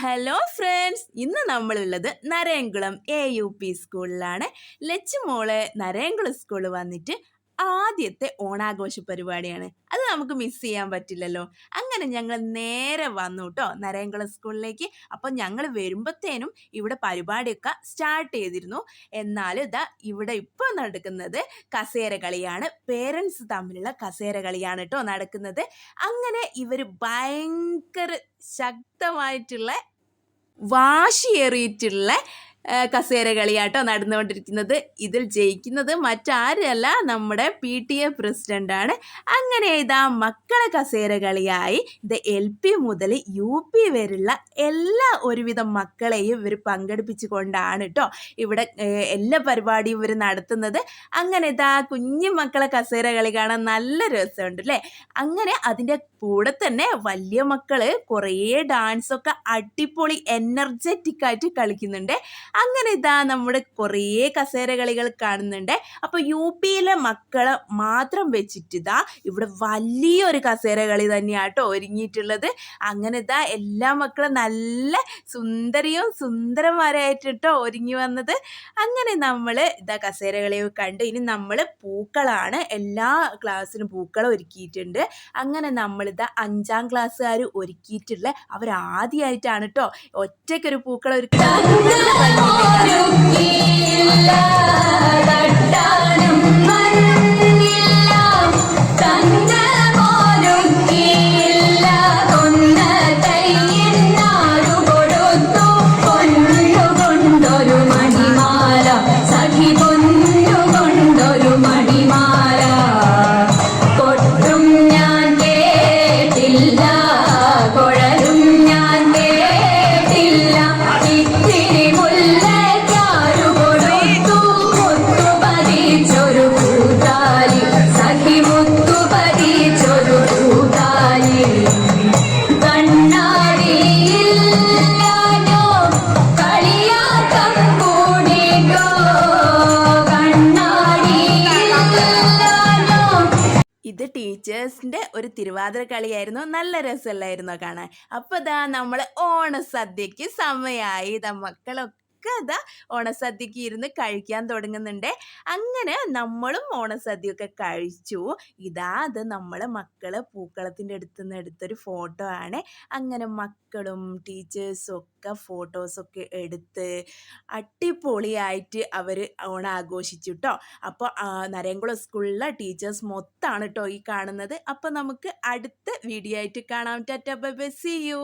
Hello friends, ഇന്ന് നമ്മളുള്ളത് Narayamkulam AUP സ്കൂളിലാണ്. ലച്ചു മോള് നരയംകുളം സ്കൂളിൽ വന്നിട്ട് ആദ്യത്തെ ഓണാഘോഷ പരിപാടിയാണ്. അത് നമുക്ക് മിസ് ചെയ്യാൻ പറ്റില്ലല്ലോ. അങ്ങനെ ഞങ്ങൾ നേരെ വന്നു കേട്ടോ നരയംകുളം സ്കൂളിലേക്ക്. അപ്പം ഞങ്ങൾ വരുമ്പോഴത്തേനും ഇവിടെ പരിപാടിയൊക്കെ സ്റ്റാർട്ട് ചെയ്തിരുന്നു. എന്നാൽ ഇതാ ഇവിടെ ഇപ്പോൾ നടക്കുന്നത് കസേര കളിയാണ്. പേരൻസ് തമ്മിലുള്ള കസേര കളിയാണ് കേട്ടോ നടക്കുന്നത്. അങ്ങനെ ഇവർ ഭയങ്കര ശക്തമായിട്ടുള്ള വാശിയേറിയിട്ടുള്ള കസേര കളിയാട്ടോ നടന്നുകൊണ്ടിരിക്കുന്നത്. ഇതിൽ ജയിക്കുന്നത് മറ്റാരല്ല, നമ്മുടെ PTA പ്രസിഡൻ്റാണ്. അങ്ങനെ ഇതാ മക്കളെ കസേര കളിയായി ഇത് LP മുതൽ UP വരെയുള്ള എല്ലാ ഒരുവിധം മക്കളെയും ഇവർ പങ്കെടുപ്പിച്ചു കൊണ്ടാണ് കേട്ടോ ഇവിടെ എല്ലാ പരിപാടിയും ഇവർ നടത്തുന്നത്. അങ്ങനെ ഇതാ കുഞ്ഞു മക്കളെ കസേര കളി കാണാൻ നല്ല രസമുണ്ട് അല്ലേ. അങ്ങനെ അതിൻ്റെ കൂടെ തന്നെ വലിയ മക്കള് കുറേ ഡാൻസൊക്കെ അടിപൊളി എനർജറ്റിക് ആയിട്ട് കളിക്കുന്നുണ്ട്. അങ്ങനെ ഇതാ നമ്മുടെ കുറേ കസേര കളികൾ കാണുന്നുണ്ട്. അപ്പോൾ UP മക്കളെ മാത്രം വെച്ചിട്ട് ഇതാ ഇവിടെ വലിയൊരു കസേര കളി തന്നെയാട്ടോ ഒരുങ്ങിയിട്ടുള്ളത്. അങ്ങനെ ഇതാ എല്ലാ മക്കളും നല്ല സുന്ദരിയും സുന്ദരന്മാരായിട്ടോ ഒരുങ്ങി വന്നത്. അങ്ങനെ നമ്മൾ ഇതാ കസേര കളിയൊക്കെ കണ്ട് ഇനി നമ്മൾ പൂക്കളാണ്, എല്ലാ ക്ലാസ്സിനും പൂക്കളം ഒരുക്കിയിട്ടുണ്ട്. അങ്ങനെ നമ്മളിതാ 5ാം ക്ലാസ്സുകാർ ഒരുക്കിയിട്ടുള്ള അവരാദ്യമായിട്ടാണ് കേട്ടോ ഒറ്റയ്ക്കൊരു പൂക്കളം ഇത് ടീച്ചേഴ്സിൻ്റെ ഒരു തിരുവാതിര കളിയായിരുന്നു. നല്ല രസമല്ലായിരുന്നോ കാണാൻ. അപ്പോൾ ഇതാ നമ്മൾ ഓണസദ്യക്ക് സമയമായി. ഇതാ മക്കളൊക്കെ ഇതാ ഓണസദ്യക്ക് ഇരുന്ന് കഴിക്കാൻ തുടങ്ങുന്നുണ്ട്. അങ്ങനെ നമ്മളും ഓണസദ്യയൊക്കെ കഴിച്ചു. അത് നമ്മളെ മക്കള് പൂക്കളത്തിൻ്റെ അടുത്ത് നിന്ന് എടുത്തൊരു ഫോട്ടോ ആണ്. അങ്ങനെ മക്കളും ടീച്ചേഴ്സും ഒക്കെ ഫോട്ടോസൊക്കെ എടുത്ത് അടിപൊളിയായിട്ട് അവർ ഓണം ആഘോഷിച്ചു കേട്ടോ. അപ്പോൾ നരയംകുളം സ്കൂളിലെ ടീച്ചേഴ്സ് മൊത്തമാണ് കേട്ടോ ഈ കാണുന്നത്. അപ്പോൾ നമുക്ക് അടുത്ത വീഡിയോ ആയിട്ട് കാണാം. ടാറ്റാ ബൈ ബൈ, സീ യു.